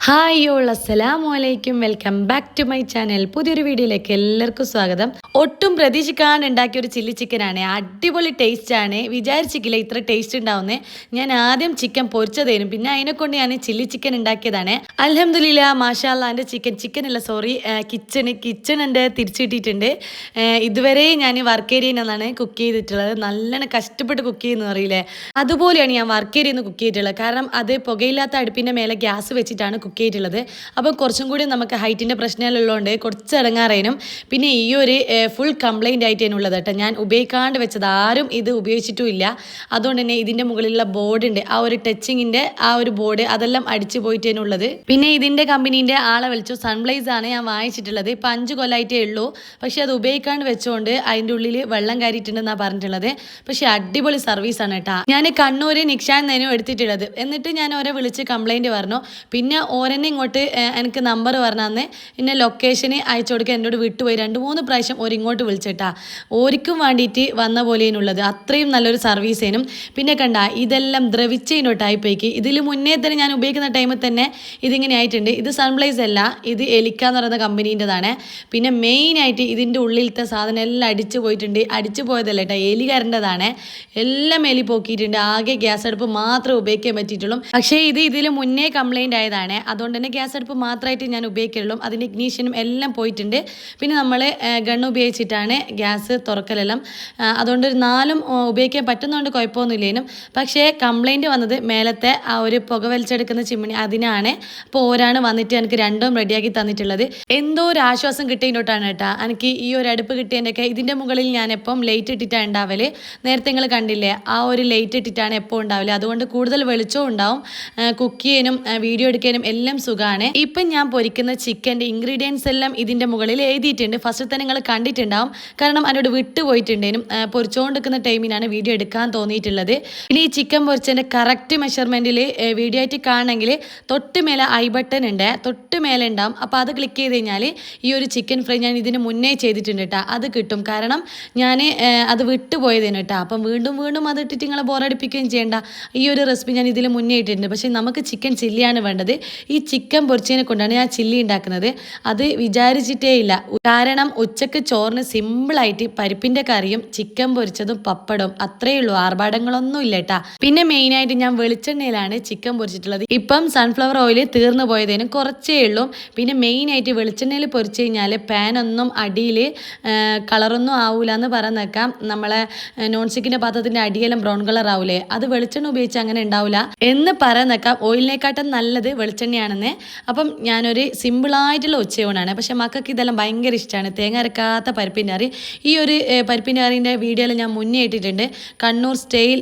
Hi all അസ്സലാമു അലൈക്കും, welcome back to my channel. പുതിയൊരു വീഡിയോയിലേക്ക് എല്ലാവർക്കും സ്വാഗതം. ഒട്ടും പ്രതീക്ഷിക്കാണ്ട് ഉണ്ടാക്കിയ ഒരു ചില്ലി ചിക്കനാണ്. അടിപൊളി ടേസ്റ്റാണ്. വിചാരിച്ചിട്ടില്ല ഇത്ര ടേസ്റ്റ് ഉണ്ടാവുന്നേ. ഞാൻ ആദ്യം ചിക്കൻ പൊരിച്ചതേനും, പിന്നെ അതിനെക്കൊണ്ട് ഞാൻ ചില്ലി ചിക്കൻ ഉണ്ടാക്കിയതാണ്. അൽഹംദുലില്ലാ മാഷാ അല്ലാ. എൻ്റെ ചിക്കൻ അല്ല സോറി കിച്ചൺ എൻ്റെ തിരിച്ചു കിട്ടിയിട്ടുണ്ട്. ഇതുവരെ ഞാൻ വർക്ക് ഏരിയയിൽ നിന്നാണ് കുക്ക് ചെയ്തിട്ടുള്ളത്. നല്ലോണം കഷ്ടപ്പെട്ട് കുക്ക് ചെയ്യുന്നു അറിയില്ലേ, അതുപോലെയാണ് ഞാൻ വർക്ക് ഏരിയയിൽ നിന്ന് കുക്ക് ചെയ്തിട്ടുള്ളത്. കാരണം അത് പുകയില്ലാത്ത അടുപ്പിൻ്റെ മേലെ ഗ്യാസ് വെച്ചിട്ടാണ് കുക്ക് ചെയ്തിട്ടുള്ളത്. അപ്പോൾ കുറച്ചും കൂടി നമുക്ക് ഹൈറ്റിൻ്റെ പ്രശ്നമുള്ളതുകൊണ്ട് കുറച്ച് ഇടങ്ങാറേനും. പിന്നെ ഈ ഒരു ഫുൾ കംപ്ലൈൻ്റ് ആയിട്ടേനുള്ളത് കേട്ടോ. ഞാൻ ഉപയോഗിക്കാണ്ട് വെച്ചത്, ആരും ഇത് ഉപയോഗിച്ചിട്ടും ഇല്ല. അതുകൊണ്ട് തന്നെ ഇതിൻ്റെ മുകളിലുള്ള ബോർഡ് ഉണ്ട്, ആ ഒരു ടച്ചിങ്ങിൻ്റെ ആ ഒരു ബോർഡ്, അതെല്ലാം അടിച്ചു പോയിട്ടേനുള്ളത്. പിന്നെ ഇതിൻ്റെ കമ്പനീൻ്റെ ആളെ വിളിച്ചു. സൺബ്ലൈസ് ആണ് ഞാൻ വാങ്ങിച്ചിട്ടുള്ളത്. ഇപ്പം 5 കൊല്ലമായിട്ടേ ഉള്ളൂ. പക്ഷേ അത് ഉപയോഗിക്കാണ്ട് വെച്ചുകൊണ്ട് അതിൻ്റെ ഉള്ളിൽ വെള്ളം കയറിയിട്ടുണ്ടെന്നാണ് പറഞ്ഞിട്ടുള്ളത്. പക്ഷേ അടിപൊളി സർവീസാണ് കേട്ടോ. ഞാൻ കണ്ണൂർ നിക്ഷാൻ നേനും എടുത്തിട്ടുള്ളത്. എന്നിട്ട് ഞാൻ ഓരെ വിളിച്ച് കംപ്ലൈൻറ്റ് പറഞ്ഞു. പിന്നെ ഓരെന്നെ ഇങ്ങോട്ട് എനിക്ക് നമ്പർ പറഞ്ഞാന്ന് എന്നെ ലൊക്കേഷന് അയച്ചു കൊടുക്കുക. എന്നോട് വിട്ടുപോയി 2-3 പ്രാവശ്യം ഇങ്ങോട്ട് വിളിച്ചിട്ടാ. ഓരിക്കും വേണ്ടിയിട്ട് വന്ന പോലെയുള്ളത്. അത്രയും നല്ലൊരു സർവീസേനും. പിന്നെ കണ്ട ഇതെല്ലാം ദ്രവിച്ചതിനോട്ടായിപ്പോയിക്ക്. ഇതിൽ മുന്നേ തന്നെ ഞാൻ ഉപയോഗിക്കുന്ന ടൈമിൽ തന്നെ ഇതിങ്ങനെ ആയിട്ടുണ്ട്. ഇത് സൺബ്ലൈസ് അല്ല, ഇത് എലിക്ക എന്ന് പറയുന്ന കമ്പനീൻ്റെതാണ്. പിന്നെ മെയിനായിട്ട് ഇതിൻ്റെ ഉള്ളിലത്തെ സാധനം എല്ലാം അടിച്ചു പോയിട്ടുണ്ട്. അടിച്ചു പോയതല്ല കേട്ടോ, എലികാരൻ്റെതാണ്. എല്ലാം എലി പോക്കിയിട്ടുണ്ട്. ആകെ ഗ്യാസ് അടുപ്പ് മാത്രമേ ഉപയോഗിക്കാൻ പറ്റിയിട്ടുള്ളൂ. പക്ഷേ ഇതിൽ മുന്നേ കംപ്ലൈൻ്റ് ആയതാണ്. അതുകൊണ്ട് തന്നെ ഗ്യാസ് അടുപ്പ് മാത്രമായിട്ട് ഞാൻ ഉപയോഗിക്കുള്ളൂ. അതിൻ്റെ ഇഗ്നീഷനും എല്ലാം പോയിട്ടുണ്ട്. പിന്നെ നമ്മൾ ഗണ്ണ് ഉപയോഗിച്ചിട്ടാണ് ഗ്യാസ് തുറക്കലെല്ലാം. അതുകൊണ്ട് ഒരു 4 ഉപയോഗിക്കാൻ പറ്റുന്നതുകൊണ്ട് കുഴപ്പമൊന്നുമില്ലേനും. പക്ഷേ കംപ്ലൈൻറ്റ് വന്നത് മേലത്തെ ആ ഒരു പുക വലിച്ചെടുക്കുന്ന ചിമ്മിണി, അതിനാണ്. അപ്പോൾ ഓരാണ് വന്നിട്ട് എനിക്ക് 2ഉം റെഡിയാക്കി തന്നിട്ടുള്ളത്. എന്തോ ഒരു ആശ്വാസം കിട്ടിയതിനോട്ടാണ് കേട്ടോ എനിക്ക് ഈ ഒരു അടുപ്പ് കിട്ടിയതിൻ്റെയൊക്കെ. ഇതിൻ്റെ മുകളിൽ ഞാൻ എപ്പം ലൈറ്റ് ഇട്ടിട്ടാണ് ഉണ്ടാവല്. നേരത്തെ നിങ്ങൾ കണ്ടില്ലേ, ആ ഒരു ലൈറ്റ് ഇട്ടിട്ടാണ് എപ്പോൾ ഉണ്ടാവില്ല. അതുകൊണ്ട് കൂടുതൽ വെളിച്ചവും ഉണ്ടാവും. കുക്ക് ചെയ്യാനും വീഡിയോ എടുക്കാനും എല്ലാം സുഖമാണ്. ഇപ്പം ഞാൻ പൊരിക്കുന്ന ചിക്കൻ്റെ ഇൻഗ്രീഡിയൻസ് എല്ലാം ഇതിൻ്റെ മുകളിൽ എഴുതിയിട്ടുണ്ട്. ഫസ്റ്റ് തന്നെ നിങ്ങൾ കണ്ടിട്ടുണ്ടാവും. കാരണം അതിനോട് വിട്ടുപോയിട്ടുണ്ടേനും. പൊരിച്ചുകൊണ്ടിരിക്കുന്ന ടൈമിനാണ് വീഡിയോ എടുക്കാൻ തോന്നിയിട്ടുള്ളത്. ഇനി ഈ ചിക്കൻ പൊരിച്ചതിൻ്റെ കറക്റ്റ് മെഷർമെൻറ്റിൽ വീഡിയോ ആയിട്ട് കാണണമെങ്കിൽ തൊട്ട് മേലെ ഐ ബട്ടൺ ഉണ്ട്, തൊട്ട് മേലെ ഉണ്ടാവും. അപ്പോൾ അത് ക്ലിക്ക് ചെയ്ത് കഴിഞ്ഞാൽ ഈ ഒരു ചിക്കൻ ഫ്രൈ ഞാൻ ഇതിന് മുന്നേ ചെയ്തിട്ടുണ്ട് കേട്ടോ, അത് കിട്ടും. കാരണം ഞാൻ അത് വിട്ടുപോയതേനു കേട്ടോ. അപ്പം വീണ്ടും അത് ഇട്ടിട്ട് നിങ്ങളെ ബോറടിപ്പിക്കുകയും ചെയ്യേണ്ട. ഈ ഒരു റെസിപ്പി ഞാൻ ഇതിൽ മുന്നേ ഇട്ടിട്ടുണ്ട്. പക്ഷേ നമുക്ക് ചിക്കൻ ചില്ലിയാണ് വേണ്ടത്. ഈ ചിക്കൻ പൊരിച്ചതിനെ കൊണ്ടാണ് ഞാൻ ചില്ലി ഉണ്ടാക്കുന്നത്. അത് വിചാരിച്ചിട്ടേ ഇല്ല. കാരണം ഉച്ചക്ക് ചോറിന് സിമ്പിളായിട്ട് പരിപ്പിൻ്റെ കറിയും ചിക്കൻ പൊരിച്ചതും പപ്പടവും അത്രയേ ഉള്ളൂ. ആർഭാടങ്ങളൊന്നും ഇല്ല കേട്ടാ. പിന്നെ മെയിനായിട്ട് ഞാൻ വെളിച്ചെണ്ണയിലാണ് ചിക്കൻ പൊരിച്ചിട്ടുള്ളത്. ഇപ്പം സൺഫ്ലവർ ഓയിൽ തീർന്നു പോയതിനും കുറച്ചേ ഉള്ളൂ. പിന്നെ മെയിനായിട്ട് വെളിച്ചെണ്ണയിൽ പൊരിച്ചു കഴിഞ്ഞാൽ പാനൊന്നും അടിയിൽ കളറൊന്നും ആവൂല എന്ന് പറഞ്ഞേക്കാം. നമ്മളെ നോൺ സ്റ്റിക്കിൻ്റെ പാത്രത്തിൻ്റെ അടിയെല്ലാം ബ്രൗൺ കളർ ആവൂലേ, അത് വെളിച്ചെണ്ണ ഉപയോഗിച്ച് അങ്ങനെ ഉണ്ടാവില്ല എന്ന് പറഞ്ഞേക്കാം. ഓയിലിനെക്കാട്ടും നല്ലത് വെളിച്ചെണ്ണയാണെന്ന്. അപ്പം ഞാനൊരു സിമ്പിളായിട്ടുള്ള ഉച്ചയൂണാണ്. പക്ഷേ മക്കൾക്ക് ഇതെല്ലാം ഭയങ്കര ഇഷ്ടമാണ്. തേങ്ങ അരക്കാത്ത പരിപ്പിൻ്റെ കറി. ഈ ഒരു പരിപ്പിൻ്റെ കറീൻ്റെ വീഡിയോയിൽ ഞാൻ മുന്നേ ഇട്ടിട്ടുണ്ട്, കണ്ണൂർ സ്റ്റൈൽ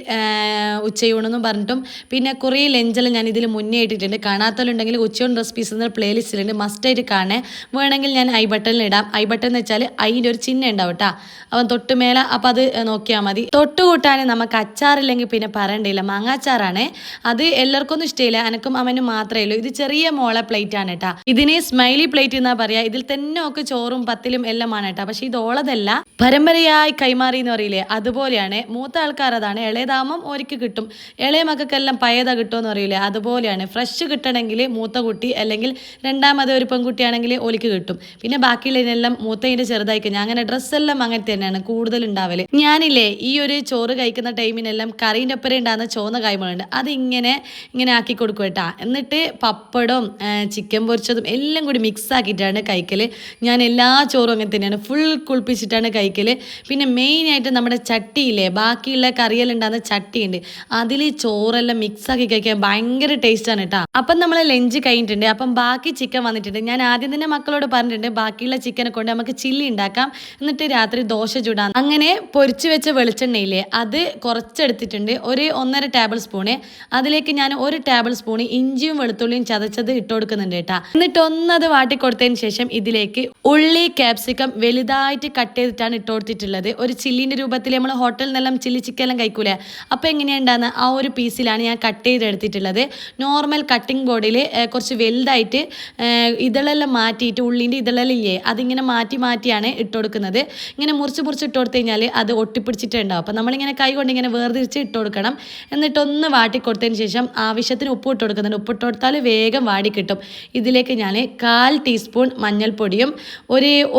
ഉച്ചയൂണെന്നും പറഞ്ഞിട്ടും. പിന്നെ കുറേ ലഞ്ചെല്ലാം ഞാൻ ഇതിൽ മുന്നേ ഇട്ടിട്ടുണ്ട്. കാണാത്തവരുണ്ടെങ്കിൽ ഉച്ചയൂൺ റെസിപ്പീസ് എന്ന പ്ലേലിസ്റ്റിലുണ്ട്, മസ്റ്റായിട്ട് കാണേ. വേണമെങ്കിൽ ഞാൻ ഐ ബട്ടണിൽ ഇടാം. ഐ ബട്ടൺ എന്ന് വെച്ചാൽ അതിൻ്റെ ഒരു ചിഹ്നം ഉണ്ടാവും കേട്ടോ, അവൻ തൊട്ട് മേലെ. അപ്പം അത് നോക്കിയാൽ മതി. തൊട്ട് കൂട്ടാൻ നമുക്ക് അച്ചാറില്ലെങ്കിൽ പിന്നെ പറയണ്ടില്ല, മാങ്ങാച്ചാറാണ്. അത് എല്ലാവർക്കും ഒന്നും ഇഷ്ടമില്ല, എനക്കും അവനും മാത്രമേ ഉള്ളൂ. ഇത് ചെറിയ മോളെ പ്ലേറ്റ് ആണ് കേട്ടോ. ഇതിനെ സ്മൈലി പ്ലേറ്റ് എന്നാ പറയാ. ഇതിൽ തന്നെ ഒക്കെ ചോറും പത്തിലും എല്ലാമാണ് കേട്ടോ. പക്ഷെ ഇത് ഓളതല്ല, പരമ്പരയായി കൈമാറി എന്ന് പറയില്ലേ, അതുപോലെയാണ്. മൂത്ത ആൾക്കാർ അതാണ്, ഇളയതാമം ഓർക്ക് കിട്ടും. ഇളയ മക്കൾക്കെല്ലാം പഴയതാ കിട്ടുമെന്ന് പറയില്ലേ, അതുപോലെയാണ്. ഫ്രഷ് കിട്ടണമെങ്കിൽ മൂത്ത കുട്ടി, അല്ലെങ്കിൽ രണ്ടാമത് ഒരു പെൺകുട്ടിയാണെങ്കിൽ ഓലിക്ക് കിട്ടും. പിന്നെ ബാക്കിയുള്ളതിനെല്ലാം മൂത്തതിൻ്റെ ചെറുതായി കഴിഞ്ഞാൽ. അങ്ങനെ ഡ്രസ്സെല്ലാം അങ്ങനെ തന്നെയാണ് കൂടുതൽ ഉണ്ടാവല്. ഞാനില്ലേ ഈ ഒരു ചോറ് കഴിക്കുന്ന ടൈമിനെല്ലാം കറീൻ്റെ ഒപ്പരം ഉണ്ടാകുന്ന ചോന്ന കായ്മളുണ്ട്, അതിങ്ങനെ ആക്കി കൊടുക്കും കേട്ടാ. എന്നിട്ട് പപ്പടവും ചിക്കൻ പൊരിച്ചതും എല്ലാം കൂടി മിക്സ് ആക്കിയിട്ടാണ് കഴിക്കൽ. ഞാൻ എല്ലാ ചോറും അങ്ങനെ തന്നെയാണ്, ഫുൾ കുളിപ്പിച്ചിട്ടാണ് കഴിക്കൽ. പിന്നെ മെയിനായിട്ട് നമ്മുടെ ചട്ടിയില്ലേ, ബാക്കിയുള്ള കറിയെല്ലാം ഉണ്ടാകുന്ന ചട്ടിയുണ്ട്, അതിൽ ചോറെല്ലാം മിക്സ് ആക്കി കഴിക്കാൻ ഭയങ്കര ടേസ്റ്റാണ് കേട്ടോ. അപ്പം നമ്മൾ ലഞ്ച് കഴിഞ്ഞിട്ടുണ്ട്. അപ്പം ബാക്കി ചിക്കൻ വന്നിട്ടുണ്ട്. ഞാൻ ആദ്യം തന്നെ മക്കളോട് പറഞ്ഞിട്ടുണ്ട്, ബാക്കിയുള്ള ചിക്കനെ കൊണ്ട് നമുക്ക് ചില്ലി ഉണ്ടാക്കാം, എന്നിട്ട് രാത്രി ദോശ ചൂടാം. അങ്ങനെ പൊരിച്ചു വെച്ച വെളിച്ചെണ്ണയില്ലേ, അത് കുറച്ചെടുത്തിട്ടുണ്ട്, ഒരു 1.5 ടേബിൾ സ്പൂണ്. അതിലേക്ക് ഞാൻ 1 ടേബിൾ സ്പൂൺ ഇഞ്ചിയും വെളുത്തുള്ളിയും ചതച്ചത് ഇട്ട് കൊടുക്കുന്നുണ്ട് കേട്ടോ. എന്നിട്ട് ഒന്നത് വാട്ടിക്കൊടുത്തതിന് ശേഷം ഇതിലേക്ക് ഉള്ളി ക്യാപ്സിക്കം വലുതായിട്ട് കട്ട് ചെയ്തിട്ടാണ് ഇട്ട് കൊടുത്തിട്ടുള്ളത്. ഒരു ചില്ലിൻ്റെ രൂപത്തിൽ നമ്മൾ ഹോട്ടലിൽ നിന്നെല്ലാം ചില്ലി ചിക്കൻ എല്ലാം കഴിക്കൂലേ, അപ്പോൾ എങ്ങനെയുണ്ടാകുന്ന ആ ഒരു പീസിലാണ് ഞാൻ കട്ട് ചെയ്തെടുത്തിട്ടുള്ളത്. നോർമൽ കട്ടിംഗ് ബോർഡിൽ കുറച്ച് വലുതായിട്ട് ഇതളെല്ലാം മാറ്റിയിട്ട്, ഉള്ളിൻ്റെ ഇതളെല്ലാം ഇല്ലേ, അതിങ്ങനെ മാറ്റിയാണ് ഇട്ട് കൊടുക്കുന്നത്. ഇങ്ങനെ മുറിച്ച് ഇട്ട് കൊടുത്തു കഴിഞ്ഞാൽ അത് ഒട്ടിപ്പിടിച്ചിട്ടുണ്ടാവും. അപ്പോൾ നമ്മളിങ്ങനെ കൈ കൊണ്ട് ഇങ്ങനെ വേർതിരിച്ച് ഇട്ട് കൊടുക്കണം. എന്നിട്ടൊന്ന് വാട്ടിക്കൊടുത്തതിന് ശേഷം ആവശ്യത്തിന് ഉപ്പ് ഇട്ട് കൊടുക്കുന്നുണ്ട്. ഉപ്പിട്ട് കൊടുത്താൽ വേഗം വേഗം വാടി കിട്ടും. ഇതിലേക്ക് ഞാൻ 1/4 ടീസ്പൂൺ മഞ്ഞൾപ്പൊടിയും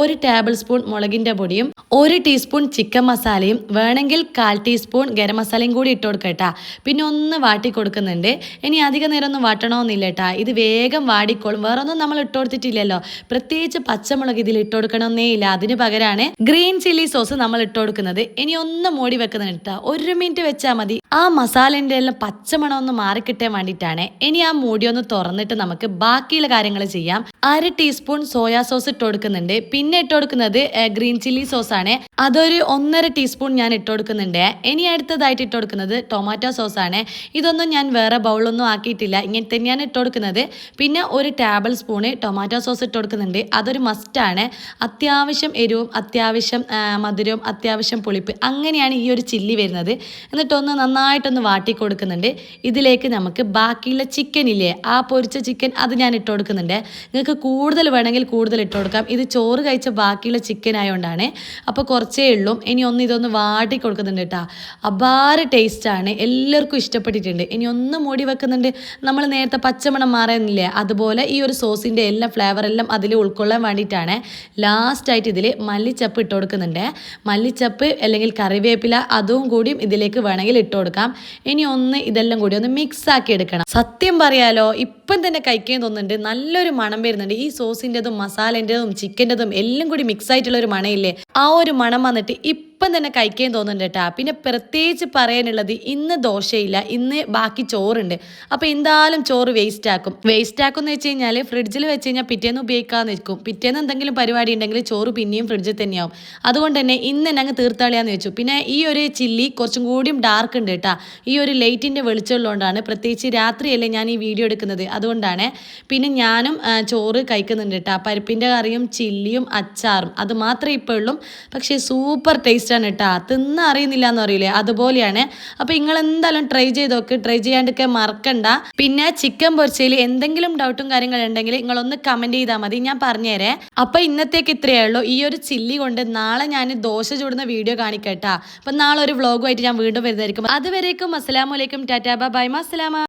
ഒരു ടേബിൾ സ്പൂൺ മുളകിൻ്റെ പൊടിയും 1 ടീസ്പൂൺ ചിക്കൻ മസാലയും വേണമെങ്കിൽ 1/4 ടീസ്പൂൺ ഗരം മസാലയും കൂടി ഇട്ട് കൊടുക്കട്ടാ. പിന്നെ ഒന്ന് വാട്ടി കൊടുക്കുന്നുണ്ട്. ഇനി അധിക നേരം ഒന്നും വാട്ടണമെന്നില്ല കേട്ടാ, ഇത് വേഗം വാടിക്കോളും. വേറെ ഒന്നും നമ്മൾ ഇട്ട് കൊടുത്തിട്ടില്ലല്ലോ, പ്രത്യേകിച്ച് പച്ചമുളക് ഇതിൽ ഇട്ട് കൊടുക്കണമെന്നേ ഇല്ല. അതിന് പകരമാണ് ഗ്രീൻ ചില്ലി സോസ് നമ്മൾ ഇട്ട് കൊടുക്കുന്നത്. ഇനി ഒന്ന് മൂടി വെക്കുന്നുണ്ട് കേട്ടോ, 1 മിനിറ്റ് വെച്ചാൽ മതി. ആ മസാലേൻ്റെ എല്ലാം പച്ചമണം ഒന്ന് മാറിക്കിട്ടാൻ വേണ്ടിയിട്ടാണ്. ഇനി ആ മൂടി ഒന്ന് തുറന്നിട്ട് നമുക്ക് ബാക്കിയുള്ള കാര്യങ്ങൾ ചെയ്യാം. 1/2 ടീസ്പൂൺ സോയാ സോസ് ഇട്ട് കൊടുക്കുന്നുണ്ട്. പിന്നെ ഇട്ട് കൊടുക്കുന്നത് ഗ്രീൻ ചില്ലി സോസ് ആണ്, അതൊരു 1/2 ടീസ്പൂൺ ഞാൻ ഇട്ട് കൊടുക്കുന്നുണ്ട്. ഇനി അടുത്തതായിട്ട് ഇട്ട് കൊടുക്കുന്നത് ടൊമാറ്റോ സോസ് ആണ്. ഇതൊന്നും ഞാൻ വേറെ ബൗളൊന്നും ആക്കിയിട്ടില്ല, ഇങ്ങനെ തന്നെയാണ് ഇട്ട് കൊടുക്കുന്നത്. പിന്നെ 1 ടേബിൾ സ്പൂണ് ടൊമാറ്റോ സോസ് ഇട്ട് കൊടുക്കുന്നുണ്ട്, അതൊരു മസ്റ്റാണ്. അത്യാവശ്യം എരിവും അത്യാവശ്യം മധുരവും അത്യാവശ്യം പുളിപ്പ്, അങ്ങനെയാണ് ഈ ഒരു ചില്ലി വരുന്നത്. എന്നിട്ടൊന്ന് നന്നായിട്ടൊന്ന് വാട്ടി കൊടുക്കുന്നുണ്ട്. ഇതിലേക്ക് നമുക്ക് ബാക്കിയുള്ള ചിക്കൻ ഇല്ലേ, ആ പൊരിച്ച ചിക്കൻ, അത് ഞാൻ ഇട്ട് കൊടുക്കുന്നുണ്ട്. നിങ്ങൾക്ക് കൂടുതൽ വേണമെങ്കിൽ കൂടുതൽ ഇട്ട് കൊടുക്കാം. ഇത് ചോറ് കഴിച്ച ബാക്കിയുള്ള ചിക്കൻ ആയതുകൊണ്ടാണ്, അപ്പോൾ കുറച്ചേ ഉള്ളൂ. ഇനി ഇതൊന്ന് വാട്ടി കൊടുക്കുന്നുണ്ട് കേട്ടോ. അപാര ടേസ്റ്റാണ്, എല്ലാവർക്കും ഇഷ്ടപ്പെട്ടിട്ടുണ്ട്. ഇനി ഒന്ന് മൂടി വെക്കുന്നുണ്ട്. നമ്മൾ നേരത്തെ പച്ചമണം മാറുന്നില്ലേ, അതുപോലെ ഈ ഒരു സോസിൻ്റെ എല്ലാ ഫ്ലേവർ എല്ലാം അതിൽ ഉൾക്കൊള്ളാൻ വേണ്ടിയിട്ടാണ്. ലാസ്റ്റായിട്ട് ഇതിൽ മല്ലിച്ചപ്പ് ഇട്ട് കൊടുക്കുന്നുണ്ട്. മല്ലിച്ചപ്പ് അല്ലെങ്കിൽ കറിവേപ്പില അതും കൂടിയും ഇതിലേക്ക് വേണമെങ്കിൽ ഇട്ട് കൊടുക്കാം. ഇനി ഇതെല്ലാം കൂടി ഒന്ന് മിക്സ് ആക്കി എടുക്കണം. സത്യം പറയാലോ, ഇപ്പം തന്നെ കഴിക്കാൻ തോന്നുന്നുണ്ട്, നല്ലൊരു മണം വരുന്നുണ്ട്. ഈ സോസിൻ്റെതും മസാലേൻ്റെതും ചിക്കൻ്റെതും എല്ലാം കൂടി മിക്സ് ആയിട്ടുള്ളൊരു മണമില്ലേ, ആ ഒരു മണം വന്നിട്ട് ഇപ്പം തന്നെ കഴിക്കാൻ തോന്നുന്നുണ്ട് കേട്ടോ. പിന്നെ പ്രത്യേകിച്ച് പറയാനുള്ളത്, ഇന്ന് ദോശയില്ല, ഇന്ന് ബാക്കി ചോറുണ്ട്. അപ്പോൾ എന്തായാലും ചോറ് വേസ്റ്റ് ആക്കും എന്ന് വെച്ച് കഴിഞ്ഞാൽ ഫ്രിഡ്ജിൽ വെച്ച് കഴിഞ്ഞാൽ പിറ്റേന്ന് ഉപയോഗിക്കാമെന്ന് വെക്കും. പിറ്റേന്ന് എന്തെങ്കിലും പരിപാടി ഉണ്ടെങ്കിൽ ചോറ് പിന്നെയും ഫ്രിഡ്ജിൽ തന്നെയാവും. അതുകൊണ്ട് തന്നെ ഇന്ന് തന്നെ അങ്ങ് തീർത്താളിയാന്ന് വെച്ചു. പിന്നെ ഈ ഒരു ചില്ലി കുറച്ചും കൂടിയും ഡാർക്ക് ഉണ്ട് കേട്ടോ, ഈ ഒരു ലൈറ്റിൻ്റെ വെളിച്ചമുള്ളതുകൊണ്ടാണ്. പ്രത്യേകിച്ച് രാത്രിയല്ലേ ഞാൻ ഈ വീഡിയോ എടുക്കുന്നത്, അതുകൊണ്ടാണ്. പിന്നെ ഞാനും ചോറ് കഴിക്കുന്നുണ്ട് കേട്ടോ, പരിപ്പിൻ്റെ കറിയും ചില്ലിയും അച്ചാറും, അത് മാത്രമേ ഇപ്പോൾ ഉള്ളൂ. പക്ഷേ സൂപ്പർ ടേസ്റ്റ് ആണ് കേട്ടോ, തിന്ന അറിയുന്നില്ല എന്ന് അറിയില്ലേ, അതുപോലെയാണ്. അപ്പോൾ നിങ്ങൾ എന്തായാലും ട്രൈ ചെയ്ത് നോക്ക്, ട്രൈ ചെയ്യാണ്ടൊക്കെ മറക്കണ്ട. പിന്നെ ചിക്കൻ പൊരിച്ചതിൽ എന്തെങ്കിലും ഡൗട്ടും കാര്യങ്ങളുണ്ടെങ്കിൽ നിങ്ങളൊന്ന് കമൻറ്റ് ചെയ്താൽ മതി, ഞാൻ പറഞ്ഞുതരേ. അപ്പോൾ ഇന്നത്തേക്ക് ഇത്രയേ ഉള്ളൂ. ഈ ഒരു ചില്ലി കൊണ്ട് നാളെ ഞാൻ ദോശ ചൂടുന്ന വീഡിയോ കാണിക്കട്ടാ. അപ്പം നാളെ ഒരു വ്ളോഗുമായിട്ട് ഞാൻ വീണ്ടും വരുന്നതായിരിക്കും. അതുവരേക്കും അസ്സലാമു അലൈക്കും, ടാറ്റാ ബൈ, അസ്സലാമ.